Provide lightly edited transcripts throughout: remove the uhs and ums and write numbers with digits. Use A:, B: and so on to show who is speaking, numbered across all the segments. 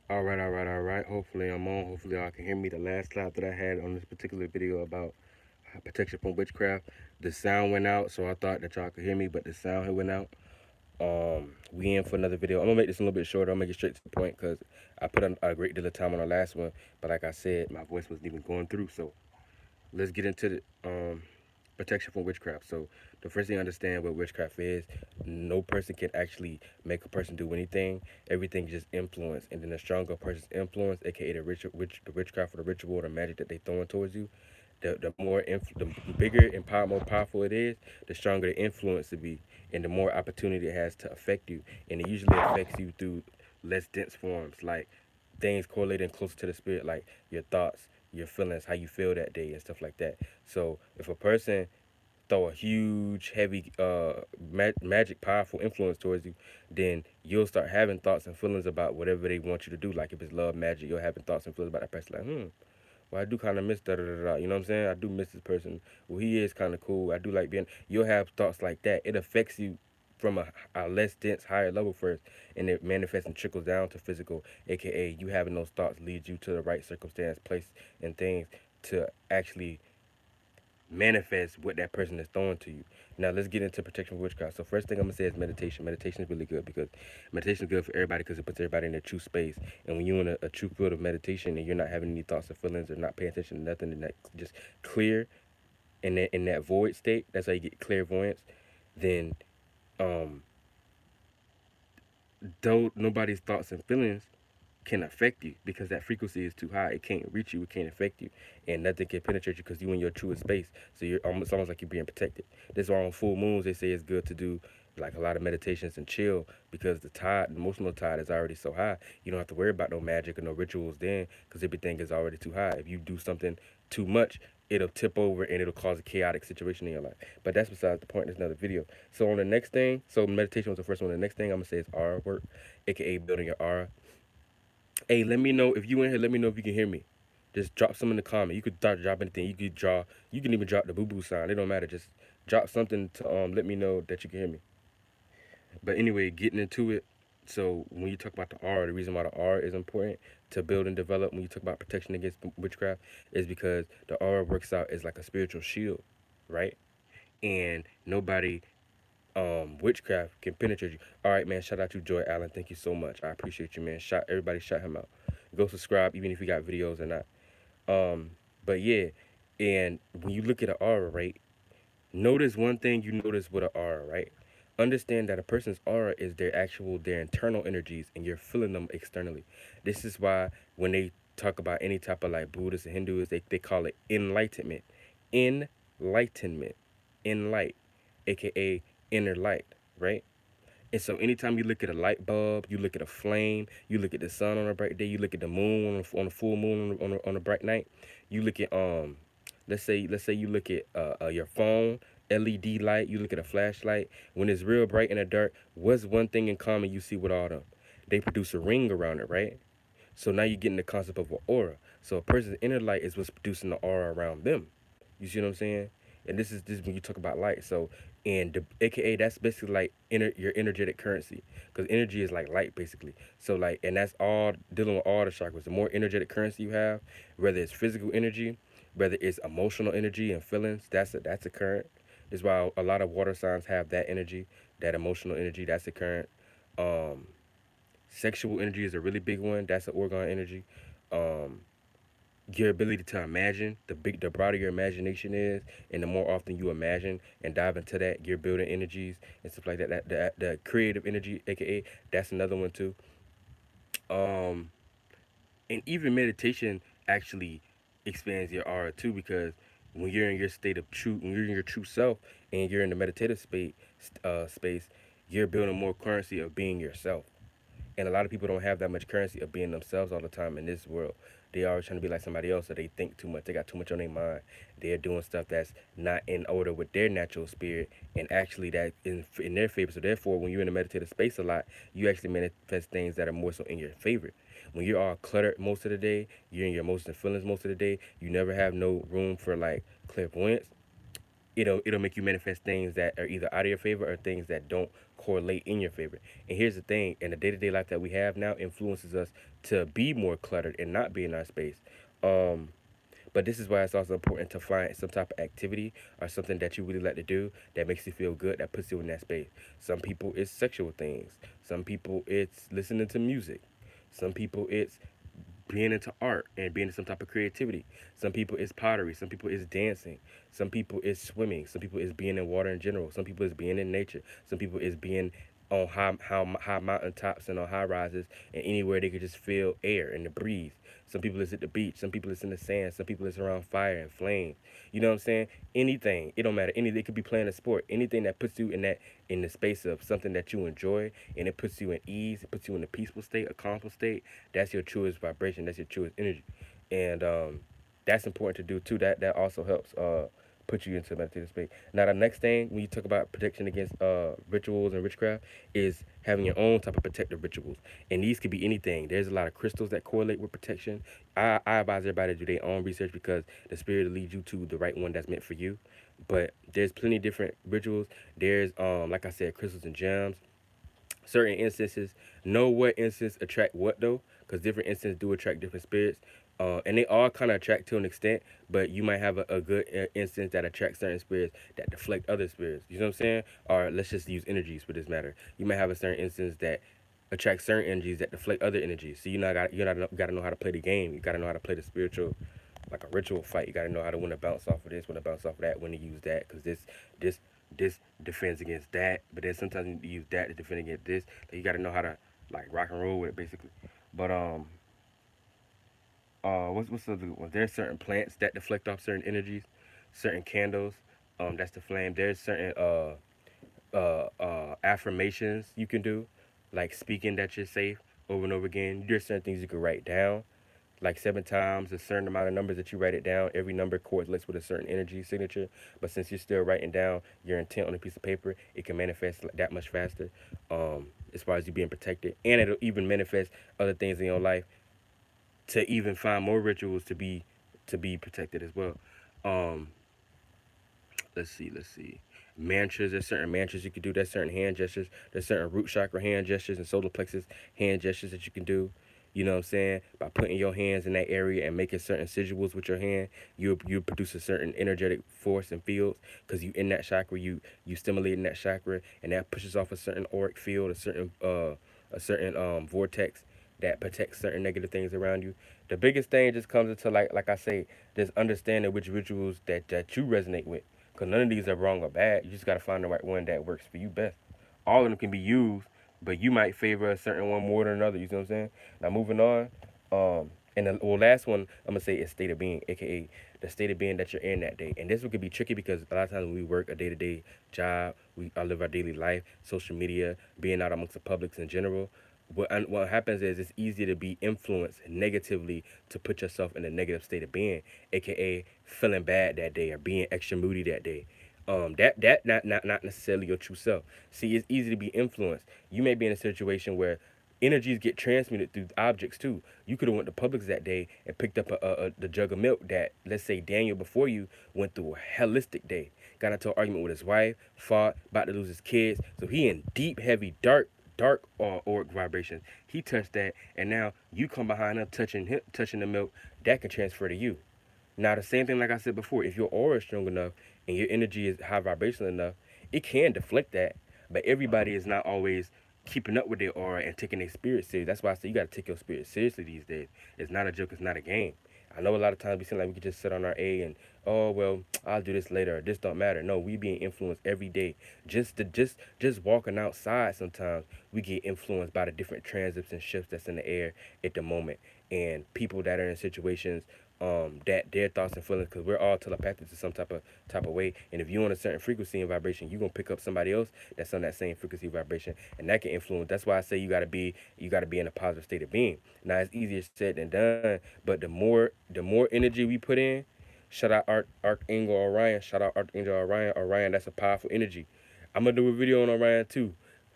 A: All right. Hopefully I'm on. Hopefully y'all can hear me. The last clap that I had on this particular video about protection from witchcraft, the sound went out, so I thought that y'all could hear me, but the sound had went out. We in for another video. I'm gonna make this a little bit shorter. I'm gonna get straight to the point because I put a great deal of time on the last one, but like I said, my voice wasn't even going through. So let's get into the protection from witchcraft. So the first thing I understand what witchcraft is, no person can actually make a person do anything. Everything is just influence, and then the stronger a person's influence, aka the witchcraft or the ritual or the magic that they throwing towards you, the bigger and more powerful it is, the stronger the influence to be, and the more opportunity it has to affect you. And it usually affects you through less dense forms, like things correlating closer to the spirit, like your thoughts, your feelings, how you feel that day, and stuff like that. So if a person throw a huge, heavy, magic, powerful influence towards you, then you'll start having thoughts and feelings about whatever they want you to do. Like if it's love, magic, you'll having thoughts and feelings about that person. Like, well, I do kind of miss da da da da. You know what I'm saying? I do miss this person. Well, he is kind of cool. I do like being. You'll have thoughts like that. It affects you from a less dense, higher level first, and it manifests and trickles down to physical, aka you having those thoughts lead you to the right circumstance, place, and things to actually manifest what that person is throwing to you. Now let's get into protection from witchcraft. So first thing I'm gonna say is meditation. Meditation is really good because meditation is good for everybody because it puts everybody in their true space. And when you're in a true field of meditation and you're not having any thoughts or feelings or not paying attention to nothing and that just clear in that void state, that's how you get clairvoyance. Then um though nobody's thoughts and feelings can affect you because that frequency is too high. It can't reach you. It can't affect you, and nothing can penetrate you because you in your truest space. So you're almost like you're being protected. This is why on full moons they say it's good to do like a lot of meditations and chill because the emotional tide is already so high. You don't have to worry about no magic or no rituals then because everything is already too high. If you do something too much, it'll tip over and it'll cause a chaotic situation in your life. But that's besides the point. There's another video. So on the next thing, so meditation was the first one. The next thing I'm gonna say is aura work, aka building your aura. Hey, let me know if you in here. Let me know if you can hear me. Just drop some in the comment. You could drop anything. You could draw. You can even drop the boo boo sign. It don't matter. Just drop something to let me know that you can hear me. But anyway, getting into it. So when you talk about the R, the reason why the R is important to build and develop when you talk about protection against witchcraft is because the R works out as like a spiritual shield, right? And nobody witchcraft can penetrate you. All right, man. Shout out to Joy Allen. Thank you so much. I appreciate you, man. Everybody shout him out. Go subscribe even if you got videos or not. Um, but yeah, and when you look at an aura, right? Notice one thing you notice with an aura, right? Understand that a person's aura is their internal energies, and you're feeling them externally. This is why when they talk about any type of like Buddhists and Hindus, they call it enlightenment, enlightenment, enlight, aka inner light, right? And so anytime you look at a light bulb, you look at a flame, you look at the sun on a bright day, you look at the moon on a full moon on a bright night, you look at let's say you look at your phone LED light, you look at a flashlight. When it's real bright in the dark, what's one thing in common you see with all them? They produce a ring around it, right? So now you're getting the concept of an aura. So a person's inner light is what's producing the aura around them. You see what I'm saying? And this is when you talk about light. So and the AKA that's basically like your energetic currency because energy is like light basically. So like and that's all dealing with all the chakras. The more energetic currency you have, whether it's physical energy, whether it's emotional energy and feelings, that's a current. That's why a lot of water signs have that energy, that emotional energy. That's a current. Um, Sexual energy is a really big one. That's an organ energy. Um, your ability to imagine, the broader your imagination is, and the more often you imagine and dive into that, you're building energies and stuff like that. The creative energy, aka that's another one too. Um, and even meditation actually expands your aura too because when you're in your state of true, when you're in your true self and you're in the meditative space, you're building more currency of being yourself. And a lot of people don't have that much currency of being themselves all the time in this world. They always trying to be like somebody else, or they think too much. They got too much on their mind. They're doing stuff that's not in order with their natural spirit, and actually that in their favor. So therefore, when you're in a meditative space a lot, you actually manifest things that are more so in your favor. When you're all cluttered most of the day, you're in your emotions and feelings most of the day. You never have no room for like clairvoyance. it'll make you manifest things that are either out of your favor or things that don't correlate in your favor. And here's the thing: in the day-to-day life that we have now, influences us to be more cluttered and not be in our space. Um, but this is why it's also important to find some type of activity or something that you really like to do that makes you feel good, that puts you in that space. Some people it's sexual things. Some people it's listening to music. Some people it's being into art and being in some type of creativity. Some people it's pottery. Some people it's dancing. Some people it's swimming. Some people it's being in water in general. Some people it's being in nature. Some people it's being on high mountain tops and on high rises and anywhere they could just feel air and the breeze. Some people is at the beach. Some people is in the sand. Some people is around fire and flames. You know what I'm saying? Anything. It don't matter. Anything. It could be playing a sport. Anything that puts you in that in the space of something that you enjoy and it puts you in ease. It puts you in a peaceful state, a calmful state. That's your truest vibration. That's your truest energy, and that's important to do too. That also helps put you into a meditative state. Now the next thing when you talk about protection against rituals and witchcraft is having your own type of protective rituals, and these could be anything. There's a lot of crystals that correlate with protection. I advise everybody to do their own research because the spirit will lead you to the right one that's meant for you. But there's plenty of different rituals. There's like I said, crystals and gems, certain instances. Know what instance attract what though, because different instances do attract different spirits. And they all kind of attract to an extent, but you might have a good instance that attracts certain spirits that deflect other spirits. You know what I'm saying? Or let's just use energies for this matter. You might have a certain instance that attracts certain energies that deflect other energies. So you gotta know how to play the game. You gotta know how to play the spiritual like a ritual fight. You got to know how to when to bounce off of this, when to bounce off of that, when to use that, because this, this defends against that. But then sometimes you need to use that to defend against this. Like, you got to know how to like rock and roll with it, basically. But what's the other one? There's certain plants that deflect off certain energies, certain candles. That's the flame. There's certain affirmations you can do, like speaking that you're safe over and over again. There's certain things you can write down like 7 times, a certain amount of numbers that you write it down. Every number correlates with a certain energy signature. But since you're still writing down your intent on a piece of paper, it can manifest that much faster. As far as you being protected, and it'll even manifest other things in your life to even find more rituals to be protected as well. Um, let's see. Mantras, there's certain mantras you can do. There's certain hand gestures. There's certain root chakra hand gestures and solar plexus hand gestures that you can do. You know what I'm saying? By putting your hands in that area and making certain sigils with your hand, you produce a certain energetic force and fields because you in that chakra, you stimulating that chakra, and that pushes off a certain auric field, a certain vortex that protects certain negative things around you. The biggest thing just comes into like I say, just understanding which rituals that you resonate with. Cause none of these are wrong or bad. You just gotta find the right one that works for you best. All of them can be used, but you might favor a certain one more than another. You see what I'm saying? Now moving on. And the last one I'm gonna say is state of being, aka the state of being that you're in that day. And this one could be tricky because a lot of times when we work a day-to-day job, we live our daily life, social media, being out amongst the publics in general. What happens is it's easy to be influenced negatively to put yourself in a negative state of being, aka feeling bad that day or being extra moody that day. That not necessarily your true self. See, it's easy to be influenced. You may be in a situation where energies get transmuted through objects too. You could have went to Publix that day and picked up the jug of milk that, let's say, Daniel before you went through a hellistic day. Got into an argument with his wife, fought, about to lose his kids. So he in deep, heavy, dark auric vibrations. He touched that, and now you come behind him, touching the milk. That can transfer to you. Now, the same thing like I said before, if your aura is strong enough and your energy is high vibrational enough, it can deflect that. But everybody is not always keeping up with their aura and taking their spirit serious. That's why I say you got to take your spirit seriously these days. It's not a joke. It's not a game. I know a lot of times we seem like we could just sit on our A and oh well I'll do this later. Or this don't matter. No, we being influenced every day. Just walking outside sometimes we get influenced by the different transits and shifts that's in the air at the moment and people that are in situations that their thoughts and feelings because we're all telepathic to some type of way and if you're on a certain frequency and vibration you're gonna pick up somebody else that's on that same frequency vibration and that can influence. That's why I say you gotta be in a positive state of being. Now it's easier said than done, but the more energy we put in, shout out Archangel Orion, shout out Archangel Orion, that's a powerful energy. I'm gonna do a video on Orion too.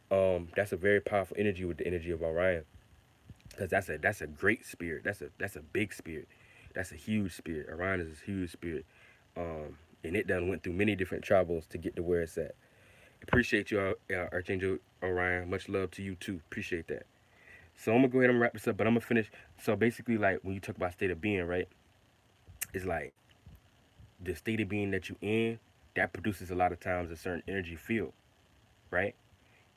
A: That's a very powerful energy with the energy of Orion because that's a great spirit. That's a big spirit. That's a huge spirit. Orion is a huge spirit. and it done went through many different troubles to get to where it's at. Appreciate you, Archangel Orion. Much love to you too. Appreciate that. So I'm gonna go ahead and wrap this up, but I'm gonna finish. So basically, like when you talk about state of being, right? It's like the state of being that you in that produces a lot of times a certain energy field, right?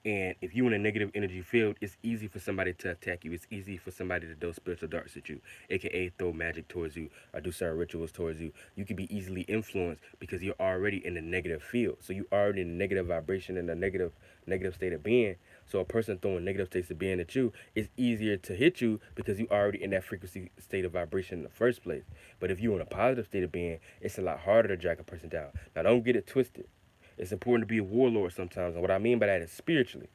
A: And if you in a negative energy field, it's easy for somebody to attack you. It's easy for somebody to throw spiritual darts at you, aka throw magic towards you or do certain rituals towards you. You can be easily influenced because you're already in a negative field. So you already in a negative vibration and a negative state of being. So a person throwing negative states of being at you, it's easier to hit you because you already in that frequency state of vibration in the first place. But if you're in a positive state of being, it's a lot harder to drag a person down. Now don't get it twisted. It's important to be a warlord sometimes. And what I mean by that is spiritually.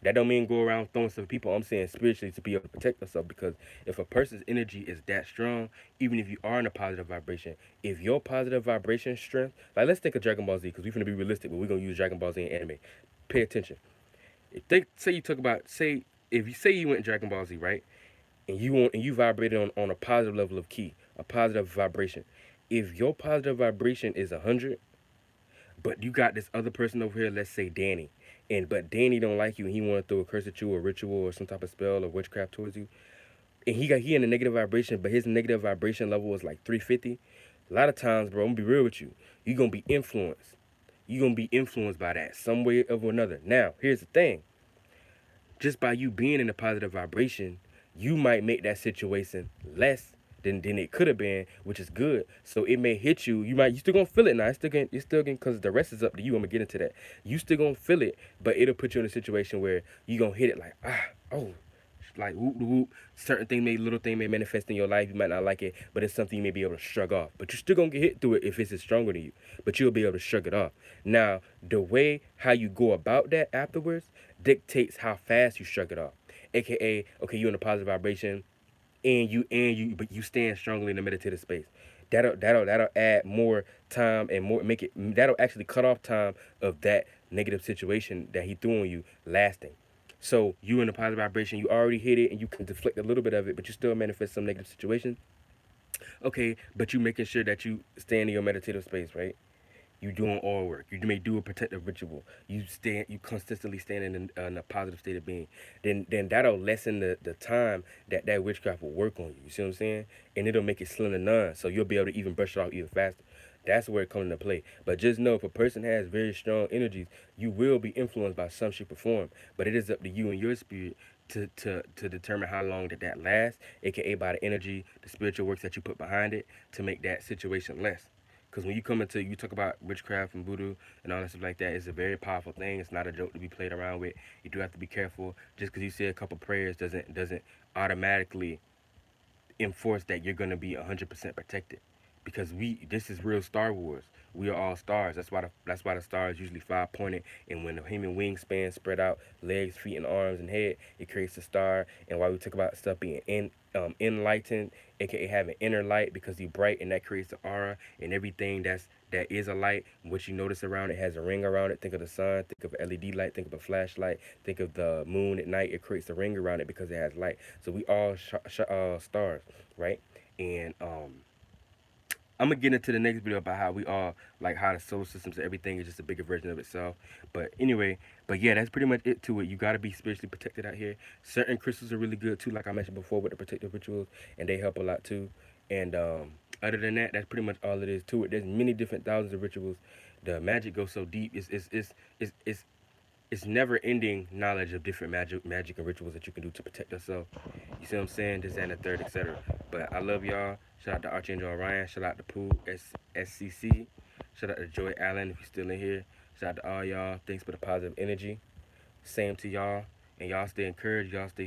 A: That don't mean go around throwing stuff at people. I'm saying spiritually to be able to protect yourself because if a person's energy is that strong, even if you are in a positive vibration, if your positive vibration strength, like let's think of Dragon Ball Z because we're gonna be realistic, but we're gonna use Dragon Ball Z in anime. Pay attention. If they say you talk about say if you say you went Dragon Ball Z, right? And you vibrated on a positive level of ki, a positive vibration. If your positive vibration is 100, but you got this other person over here, let's say Danny, and but Danny don't like you and he want to throw a curse at you or ritual or some type of spell or witchcraft towards you, and he in a negative vibration, but his negative vibration level is like 350. A lot of times, bro, I'm gonna be real with you. You gonna be influenced. You gonna be influenced by that some way or another. Now, here's the thing: just by you being in a positive vibration, you might make that situation less than it could have been, which is good. So it may hit you. You still gonna feel it now. It's still getting because the rest is up to you. I'm gonna get into that. You still gonna feel it, but it'll put you in a situation where you gonna hit it like oh, like whoop whoop. Certain thing may little thing may manifest in your life. You might not like it, but it's something you may be able to shrug off. But you're still gonna get hit through it if it's stronger than you. But you'll be able to shrug it off. Now the way how you go about that afterwards dictates how fast you shrug it off. AKA, okay, you're in a positive vibration and you but you stand strongly in the meditative space. That'll add more time and more make it that'll actually cut off time of that negative situation that he threw on you lasting. So you in a positive vibration, you already hit it and you can deflect a little bit of it, but you still manifest some negative situation. Okay, but you making sure that you stand in your meditative space, right? You doing all work. You may do a protective ritual. You consistently stand in a positive state of being. Then that'll lessen the time that witchcraft will work on you. You see what I'm saying? And it'll make it slim to none. So you'll be able to even brush it off even faster. That's where it comes into play. But just know if a person has very strong energies, you will be influenced by some shape or form. But it is up to you and your spirit to determine how long that lasts, aka by the energy, the spiritual works that you put behind it to make that situation less. Because when you talk about witchcraft and voodoo and all that stuff like that, it's a very powerful thing. It's not a joke to be played around with. You do have to be careful. Just because you say a couple prayers doesn't automatically enforce that you're gonna be 100% protected. Because this is real Star Wars. We are all stars. That's why the star is usually 5 pointed. And when the human wingspan spread out, legs, feet, and arms and head, it creates a star. And why we talk about stuff being enlightened, aka having inner light, because you're bright and that creates the aura and everything that is a light. What you notice around it has a ring around it. Think of the sun. Think of LED light. Think of a flashlight. Think of the moon at night. It creates a ring around it because it has light. So we all stars, right? And I'm gonna get into the next video about how we all like how the solar systems and everything is just a bigger version of itself. But anyway, but yeah, that's pretty much it to it. You gotta be spiritually protected out here. Certain crystals are really good too, like I mentioned before with the protective rituals, and they help a lot too. And other than that, that's pretty much all it is to it. There's many different thousands of rituals. The magic goes so deep. It's never ending knowledge of different magic and rituals that you can do to protect yourself. You see what I'm saying? This and the third, etc. But I love y'all. Shout out to Archangel Orion. Shout out to Pooh SCC. Shout out to Joy Allen if you're still in here. Shout out to all y'all. Thanks for the positive energy. Same to y'all. And y'all stay encouraged. Y'all stay